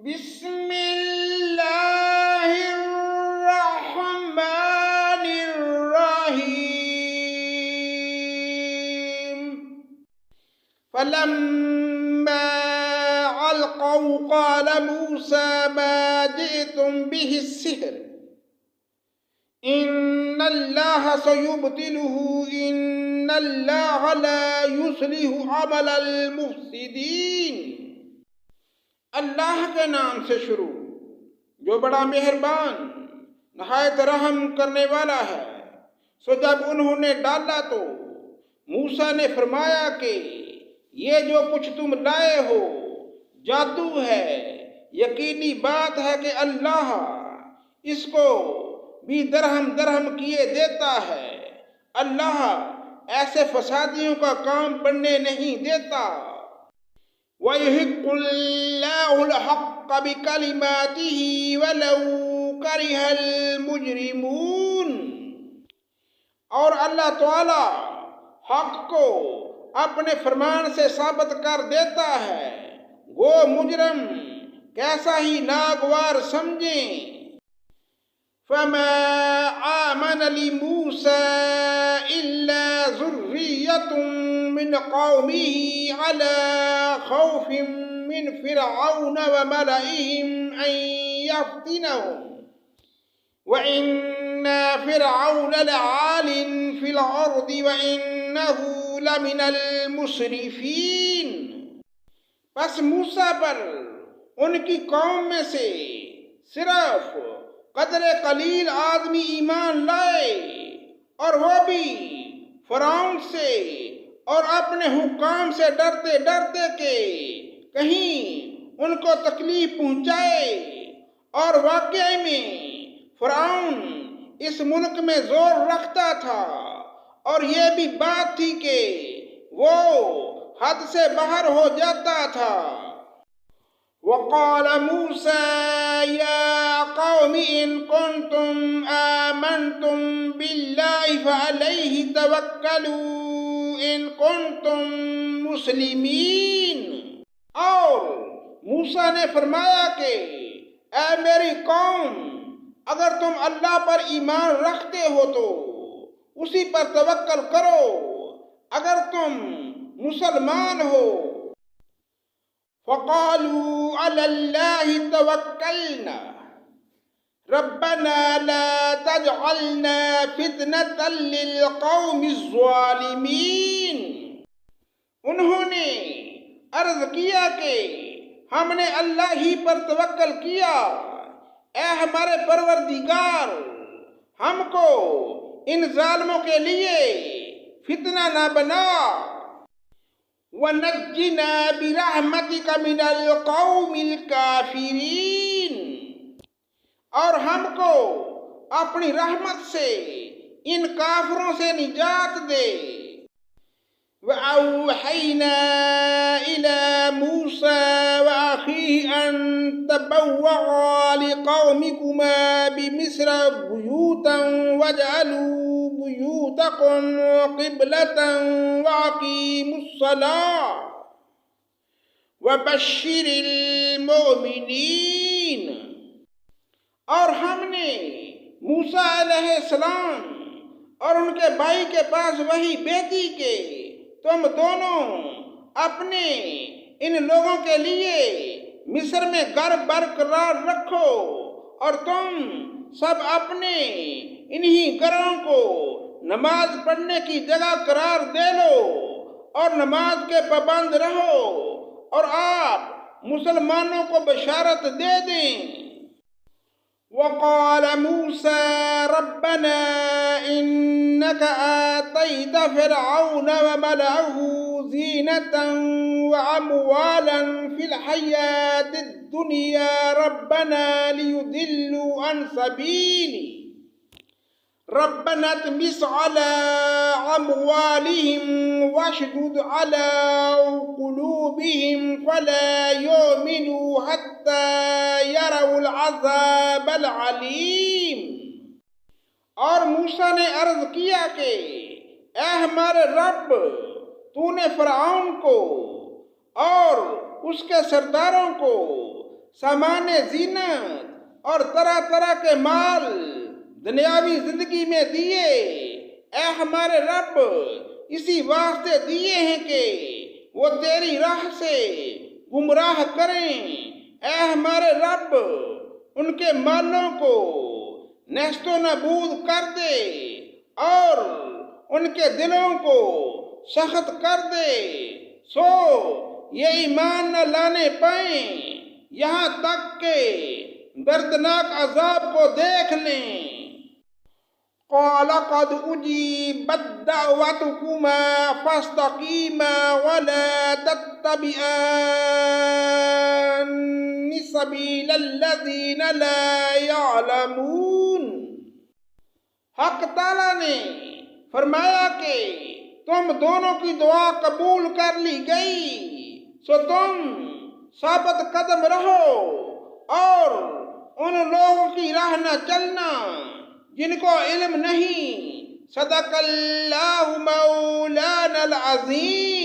بسم اللہ الرحمن الرحیم فلما القوا قال موسى ما جئتم به السحر ان اللہ سيبطله ان اللہ لا يصلح عمل المفسدین۔ اللہ کے نام سے شروع جو بڑا مہربان نہایت رحم کرنے والا ہے۔ سو جب انہوں نے ڈالا تو موسیٰ نے فرمایا کہ یہ جو کچھ تم لائے ہو جادو ہے، یقینی بات ہے کہ اللہ اس کو بھی درہم درہم کیے دیتا ہے۔ اللہ ایسے فسادیوں کا کام بننے نہیں دیتا۔ وَيُحِقُّ اللَّهُ الْحَقَّ بِكَلِمَاتِهِ وَلَوْ كَرِهَ الْمُجْرِمُونَ۔ اور اللہ تعالی حق کو اپنے فرمان سے ثابت کر دیتا ہے، وہ مجرم کیسا ہی ناگوار سمجھیں۔ فَمَا آمَنَ لِمُوسَىٰ إِلَّا ذُرِّيَّةٌ مِّنْ قَوْمِهِ عَلَىٰ خَوْفٍ مِّنْ فِرْعَوْنَ وَمَلَئِهِمْ أَن يَفْتِنَهُمْ وَإِنَّ فِرْعَوْنَ لَعَالٍ فِي الْأَرْضِ وَإِنَّهُ لَمِنَ الْمُسْرِفِينَ۔ پس موسیٰ پر ان کی قوم میں سے صرف قدر قلیل آدمی ایمان لائے، اور وہ بھی فرعون سے اور اپنے حکام سے ڈرتے ڈرتے کہ کہیں ان کو تکلیف پہنچائے۔ اور واقعی میں فرعون اس ملک میں زور رکھتا تھا، اور یہ بھی بات تھی کہ وہ حد سے باہر ہو جاتا تھا۔ وَقَالَ مُوسَىٰ يَا قَوْمِ إِن كُنتُمْ آمَنْتُمْ بِاللَّهِ فَعَلَيْهِ تَوَكَّلُوا إِن كُنتُمْ مُسْلِمِينَ۔ اور موسیٰ نے فرمایا کہ اے میری قوم، اگر تم اللہ پر ایمان رکھتے ہو تو اسی پر توکل کرو، اگر تم مسلمان ہو۔ فَقَالُوا عَلَى اللَّهِ تَوَكَّلْنَا رَبَّنَا لَا تَجْعَلْنَا فِتْنَةً لِلْقَوْمِ الظَّالِمِينَ۔ انہوں نے عرض کیا کہ ہم نے اللہ ہی پر توکل کیا، اے ہمارے پروردگار، ہم کو ان ظالموں کے لیے فتنہ نہ بنا۔ وَنَجِّنَا بِرَحْمَتِكَ مِنَ الْقَوْمِ الْكَافِرِينَ۔ اور ہم کو اپنی رحمت سے ان کافروں سے نجات دے۔ وَأَوْحَيْنَا إِلَى مُوسَىٰ وَأَخِيهِ أَن تَبَوَّعَا لِقَوْمِكُمَا بِمِصْرَ بُيُوتًا وَاجْعَلُوا بُيُوتَكُمْ قِبْلَةً وَأَقِيمُوا الصَّلَاةَ وَبَشِّرِ الْمُؤْمِنِينَ۔ اور ہم نے موسیٰ علیہ السلام اور ان کے بھائی کے پاس وہی بھیجی کہ تم دونوں اپنے ان لوگوں کے لیے مصر میں گھر برقرار رکھو، اور تم سب اپنے انہی گھروں کو نماز پڑھنے کی جگہ قرار دے لو اور نماز کے پابند رہو، اور آپ مسلمانوں کو بشارت دے دیں۔ وَقَالَ مُوسَىٰ رَبَّنَا إِنَّكَ آتَيْتَ فِرْعَوْنَ وَمَلَأَهُ زِينَةً وَأَمْوَالًا فِي الْحَيَاةِ الدُّنْيَا رَبَّنَا لِيُضِلُّوا عَنْ سَبِيلِكَ رَبَّنَا اطْمِسْ عَلَىٰ أَمْوَالِهِمْ وَاشْدُدْ عَلَىٰ قُلُوبِهِمْ فَلَا يُؤْمِنُوا حَتَّىٰ يَرَوْا الْعَذَابَ الْعَلِيمَ۔ اور موسیٰ نے عرض کیا کہ اے ہمارے رب، تو نے فرعون کو اور اس کے سرداروں کو سامان زینت اور طرح طرح کے مال دنیاوی زندگی میں دیے، اے ہمارے رب اسی واسطے دیے ہیں کہ وہ تیری راہ سے گمراہ کریں۔ اے ہمارے رب ان کے مالوں کو نیست و نابود کر دے اور ان کے دلوں کو سخت کر دے، سو یہ ایمان نہ لانے پائیں یہاں تک کہ دردناک عذاب کو دیکھ لیں۔ قال قد أجيبت دعوتكما فاستقيما ولا تتبعان سبيل الذين لا يعلمون۔ حق تعالیٰ نے فرمایا کہ تم دونوں کی دعا قبول کر لی گئی، سو تم ثابت قدم رہو اور ان لوگوں کی راہ نہ چلنا جن کو علم نہیں۔ صدق اللہ مولانا العظیم۔